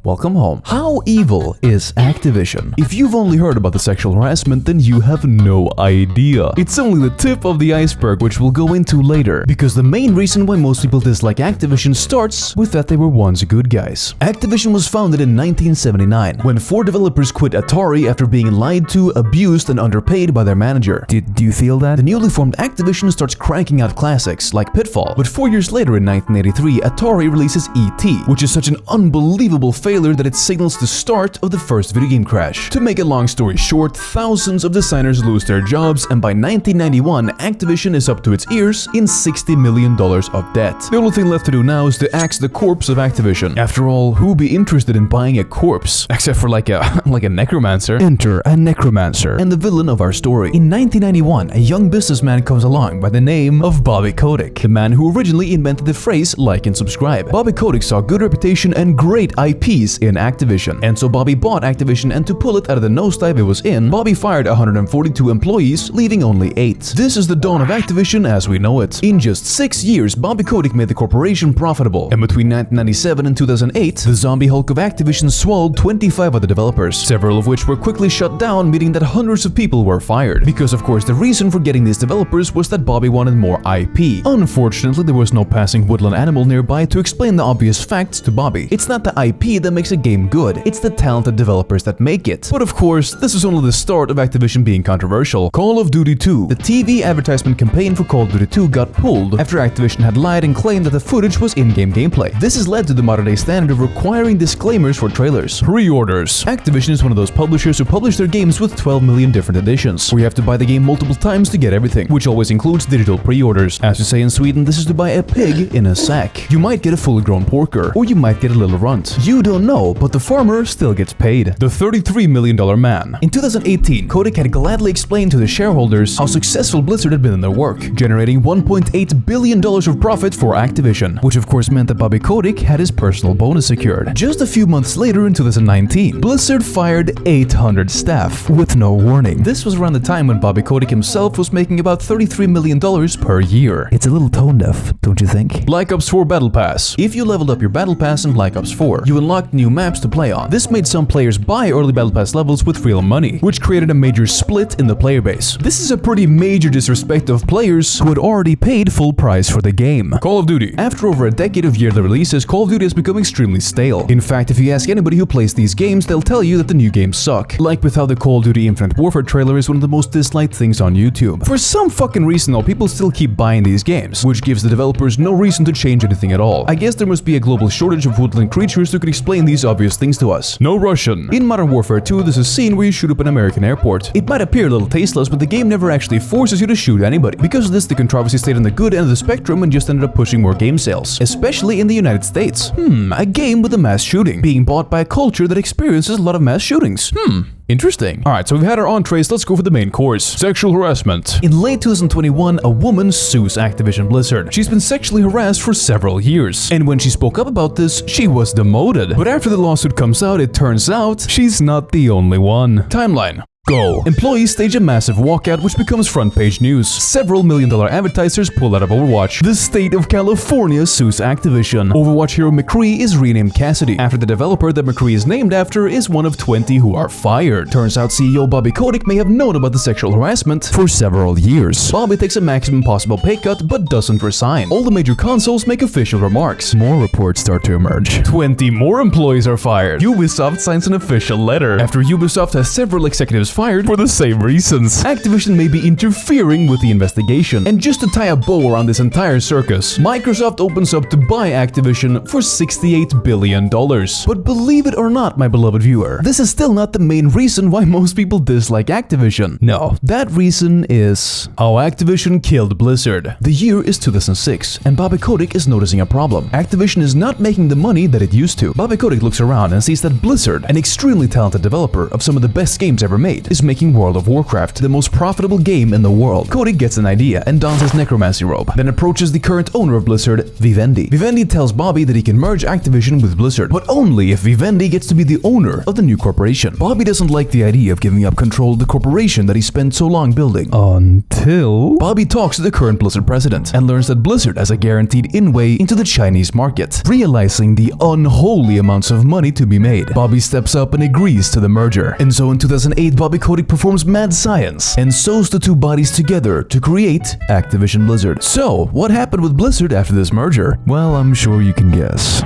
Welcome home. How evil is Activision? If you've only heard about the sexual harassment, then you have no idea. It's only the tip of the iceberg, which we'll go into later, because the main reason why most people dislike Activision starts with that they were once good guys. Activision was founded in 1979, when 4 developers quit Atari after being lied to, abused, and underpaid by their manager. Do you feel that? The newly formed Activision starts cranking out classics, like Pitfall, but 4 years later in 1983, Atari releases E.T., which is such an unbelievable failure that it signals the start of the first video game crash. To make a long story short, thousands of designers lose their jobs, and by 1991, Activision is up to its ears in $60 million of debt. The only thing left to do now is to axe the corpse of Activision. After all, who'd be interested in buying a corpse? Except for like a necromancer. Enter a necromancer, and the villain of our story. In 1991, a young businessman comes along by the name of Bobby Kotick, the man who originally invented the phrase like and subscribe. Bobby Kotick saw good reputation and great IPs in Activision, and so Bobby bought Activision, and to pull it out of the nosedive it was in, Bobby fired 142 employees, leaving only 8. This is the dawn of Activision as we know it. In just 6 years, Bobby Kotick made the corporation profitable, and between 1997 and 2008, the zombie Hulk of Activision swallowed 25 other developers, several of which were quickly shut down, meaning that hundreds of people were fired. Because of course the reason for getting these developers was that Bobby wanted more IP. Unfortunately, there was no passing woodland animal nearby to explain the obvious facts to Bobby. It's not the IP that makes a game good, it's the talented developers that make it. But of course, this was only the start of Activision being controversial. Call of Duty 2. The TV advertisement campaign for Call of Duty 2 got pulled after Activision had lied and claimed that the footage was in-game gameplay. This has led to the modern-day standard of requiring disclaimers for trailers. Pre-orders. Activision is one of those publishers who publish their games with 12 million different editions, where you have to buy the game multiple times to get everything, which always includes digital pre-orders. As we say in Sweden, this is to buy a pig in a sack. You might get a fully grown porker, or you might get a little runt. You don't know, but the farmer still gets paid. The $33 million man. In 2018, Kotick had gladly explained to the shareholders how successful Blizzard had been in their work, generating $1.8 billion of profit for Activision, which of course meant that Bobby Kotick had his personal bonus secured. Just a few months later in 2019, Blizzard fired 800 staff with no warning. This was around the time when Bobby Kotick himself was making about $33 million per year. It's a little tone deaf, don't you think? Black Ops 4 Battle Pass. If you leveled up your Battle Pass in Black Ops 4, you unlocked new maps to play on. This made some players buy early Battle Pass levels with real money, which created a major split in the player base. This is a pretty major disrespect of players who had already paid full price for the game. Call of Duty. After over a decade of yearly releases, Call of Duty has become extremely stale. In fact, if you ask anybody who plays these games, they'll tell you that the new games suck. Like with how the Call of Duty Infinite Warfare trailer is one of the most disliked things on YouTube. For some fucking reason though, people still keep buying these games, which gives the developers no reason to change anything at all. I guess there must be a global shortage of woodland creatures who could explain these obvious things to us. No Russian. In Modern Warfare 2, there's a scene where you shoot up an American airport. It might appear a little tasteless, but the game never actually forces you to shoot anybody. Because of this, the controversy stayed on the good end of the spectrum and just ended up pushing more game sales, especially in the United States. A game with a mass shooting, being bought by a culture that experiences a lot of mass shootings. Interesting. Alright, so we've had our entrees, let's go for the main course. Sexual harassment. In late 2021, a woman sues Activision-Blizzard. She's been sexually harassed for several years, and when she spoke up about this, she was demoted. But after the lawsuit comes out, it turns out she's not the only one. Timeline. Go. Employees stage a massive walkout which becomes front page news. Several million-dollar advertisers pull out of Overwatch. The state of California sues Activision. Overwatch hero McCree is renamed Cassidy, after the developer that McCree is named after is one of 20 who are fired. Turns out CEO Bobby Kotick may have known about the sexual harassment for several years. Bobby takes a maximum possible pay cut but doesn't resign. All the major consoles make official remarks. More reports start to emerge. 20 more employees are fired. Ubisoft signs an official letter, after Ubisoft has several executives fired for the same reasons. Activision may be interfering with the investigation. And just to tie a bow around this entire circus, Microsoft opens up to buy Activision for $68 billion. But believe it or not, my beloved viewer, this is still not the main reason why most people dislike Activision. No, that reason is how Activision killed Blizzard. The year is 2006, and Bobby Kotick is noticing a problem. Activision is not making the money that it used to. Bobby Kotick looks around and sees that Blizzard, an extremely talented developer of some of the best games ever made, fate is making World of Warcraft the most profitable game in the world. Cody gets an idea and dons his necromancy robe, then approaches the current owner of Blizzard, Vivendi. Vivendi tells Bobby that he can merge Activision with Blizzard, but only if Vivendi gets to be the owner of the new corporation. Bobby doesn't like the idea of giving up control of the corporation that he spent so long building. Until Bobby talks to the current Blizzard president and learns that Blizzard has a guaranteed in-way into the Chinese market. Realizing the unholy amounts of money to be made, Bobby steps up and agrees to the merger. And so in 2008, Bobby Kotick performs mad science and sews the two bodies together to create Activision-Blizzard. So, what happened with Blizzard after this merger? Well, I'm sure you can guess.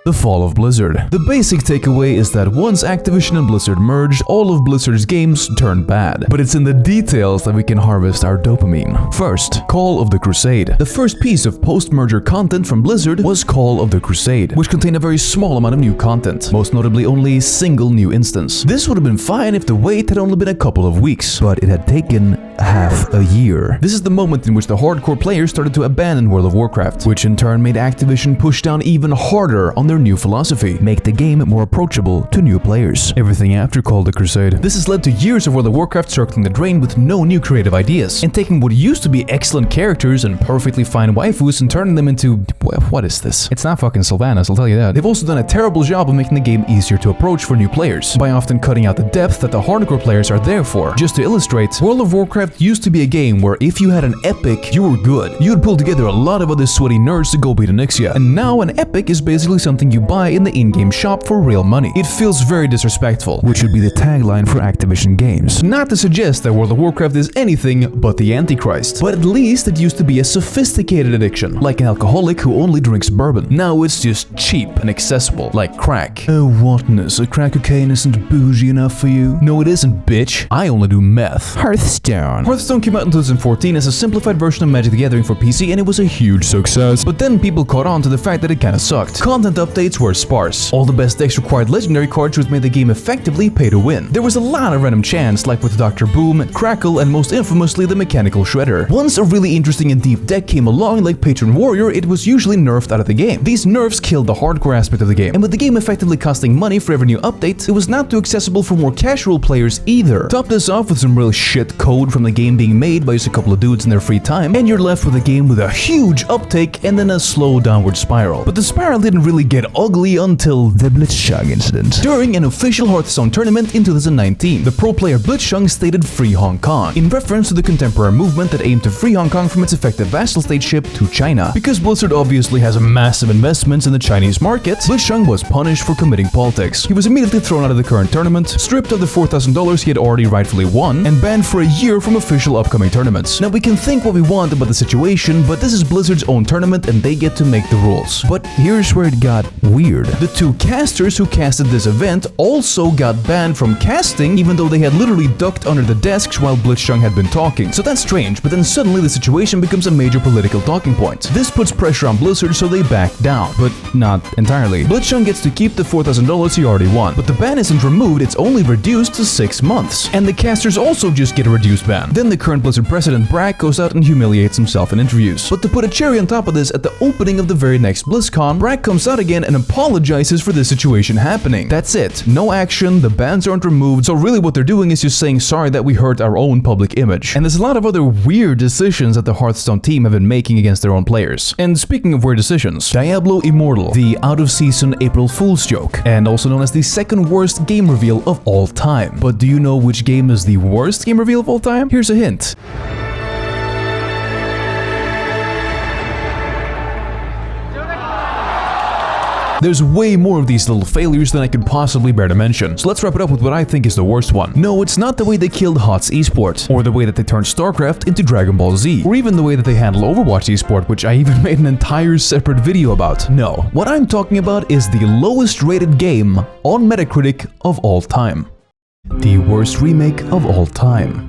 The fall of Blizzard. The basic takeaway is that once Activision and Blizzard merged, all of Blizzard's games turned bad. But it's in the details that we can harvest our dopamine. First, Call of the Crusade. The first piece of post-merger content from Blizzard was Call of the Crusade, which contained a very small amount of new content, most notably only a single new instance. This would have been fine if the wait had only been a couple of weeks, but it had taken half a year. This is the moment in which the hardcore players started to abandon World of Warcraft, which in turn made Activision push down even harder on their new philosophy, make the game more approachable to new players. Everything after Call of the Crusade. This has led to years of World of Warcraft circling the drain with no new creative ideas, and taking what used to be excellent characters and perfectly fine waifus and turning them into, well, what is this? It's not fucking Sylvanas, I'll tell you that. They've also done a terrible job of making the game easier to approach for new players, by often cutting out the depth that the hardcore players are there for. Just to illustrate, World of Warcraft used to be a game where if you had an epic, you were good. You'd pull together a lot of other sweaty nerds to go beat Onyxia, and now an epic is basically something you buy in the in-game shop for real money. It feels very disrespectful, which should be the tagline for Activision games. Not to suggest that World of Warcraft is anything but the Antichrist, but at least it used to be a sophisticated addiction, like an alcoholic who only drinks bourbon. Now it's just cheap and accessible, like crack. Oh, whatness, a crack cocaine isn't bougie enough for you? No, it isn't, bitch. I only do meth. Hearthstone. Hearthstone came out in 2014 as a simplified version of Magic the Gathering for PC, and it was a huge success. But then people caught on to the fact that it kinda sucked. Content updates were sparse. All the best decks required legendary cards, which made the game effectively pay to win. There was a lot of random chance, like with Dr. Boom, Crackle, and most infamously the Mechanical Shredder. Once a really interesting and deep deck came along, like Patron Warrior, it was usually nerfed out of the game. These nerfs killed the hardcore aspect of the game, and with the game effectively costing money for every new update, it was not too accessible for more casual players either. Top this off with some real shit code from the game being made by just a couple of dudes in their free time, and you're left with a game with a huge uptake and then a slow downward spiral. But the spiral didn't really get ugly until the Blitzchung Incident. During an official Hearthstone tournament in 2019, the pro player Blitzchung stated "Free Hong Kong" in reference to the contemporary movement that aimed to free Hong Kong from its effective vassal stateship to China. Because Blizzard obviously has massive investments in the Chinese market, Blitzchung was punished for committing politics. He was immediately thrown out of the current tournament, stripped of the $4,000 he had already rightfully won, and banned for a year from official upcoming tournaments. Now we can think what we want about the situation, but this is Blizzard's own tournament and they get to make the rules. But here's where it got weird. The two casters who casted this event also got banned from casting, even though they had literally ducked under the desks while Blitzchung had been talking. So that's strange, but then suddenly the situation becomes a major political talking point. This puts pressure on Blizzard, so they back down, but not entirely. Blitzchung gets to keep the $4,000 he already won, but the ban isn't removed, it's only reduced to 6 months. And the casters also just get a reduced ban. Then the current Blizzard president, Brack, goes out and humiliates himself in interviews. But to put a cherry on top of this, at the opening of the very next BlizzCon, Brack comes out again and apologizes for this situation happening. That's it. No action, the bans aren't removed, so really what they're doing is just saying sorry that we hurt our own public image. And there's a lot of other weird decisions that the Hearthstone team have been making against their own players. And speaking of weird decisions, Diablo Immortal, the out-of-season April Fool's joke, and also known as the second worst game reveal of all time. But do you know which game is the worst game reveal of all time? Here's a hint. There's way more of these little failures than I could possibly bear to mention, so let's wrap it up with what I think is the worst one. No, it's not the way they killed HOTS eSport, or the way that they turned StarCraft into Dragon Ball Z, or even the way that they handle Overwatch eSport, which I even made an entire separate video about. No, what I'm talking about is the lowest rated game on Metacritic of all time. The worst remake of all time.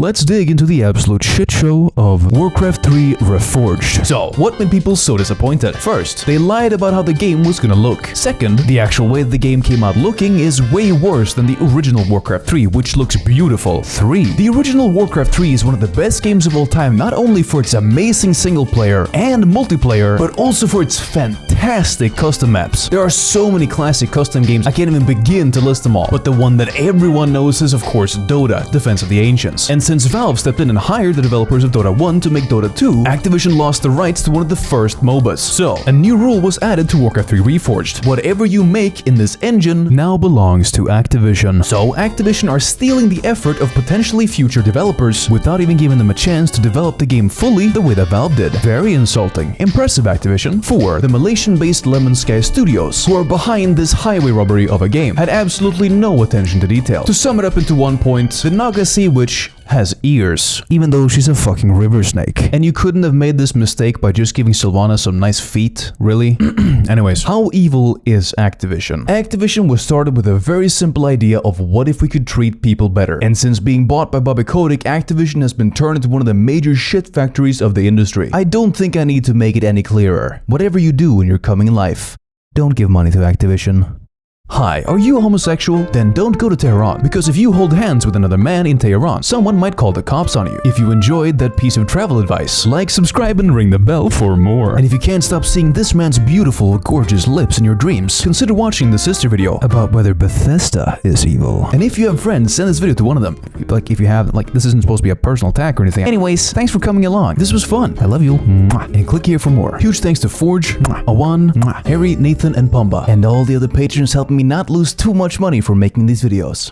Let's dig into the absolute shit show of Warcraft 3 Reforged. So, what made people so disappointed? First, they lied about how the game was gonna look. Second, the actual way the game came out looking is way worse than the original Warcraft 3, which looks beautiful. 3. The original Warcraft 3 is one of the best games of all time, not only for its amazing single player and multiplayer, but also for its fantastic custom maps. There are so many classic custom games, I can't even begin to list them all, but the one that everyone knows is of course Dota, Defense of the Ancients. And since Valve stepped in and hired the developers of Dota 1 to make Dota 2, Activision lost the rights to one of the first MOBAs. So, a new rule was added to Warcraft 3 Reforged. Whatever you make in this engine now belongs to Activision. So, Activision are stealing the effort of potentially future developers without even giving them a chance to develop the game fully the way that Valve did. Very insulting. Impressive, Activision. 4. The Malaysian-based Lemon Sky Studios, who are behind this highway robbery of a game, had absolutely no attention to detail. To sum it up into one point, the Naga Sea Witch has ears, even though she's a fucking river snake. And you couldn't have made this mistake by just giving Sylvana some nice feet, really? Anyways, how evil is Activision? Activision was started with a very simple idea of what if we could treat people better. And since being bought by Bobby Kotick, Activision has been turned into one of the major shit factories of the industry. I don't think I need to make it any clearer. Whatever you do in your coming life, don't give money to Activision. Hi, are you homosexual? Then don't go to Tehran, because if you hold hands with another man in Tehran, someone might call the cops on you. If you enjoyed that piece of travel advice, like, subscribe, and ring the bell for more. And if you can't stop seeing this man's beautiful, gorgeous lips in your dreams, consider watching the sister video about whether Bethesda is evil. And if you have friends, send this video to one of them. Like, if you have, like, this isn't supposed to be a personal attack or anything. Anyways, thanks for coming along. This was fun. I love you. And click here for more. Huge thanks to Forge, Awan, Harry, Nathan, and Pumba, and all the other patrons helping me not lose too much money for making these videos.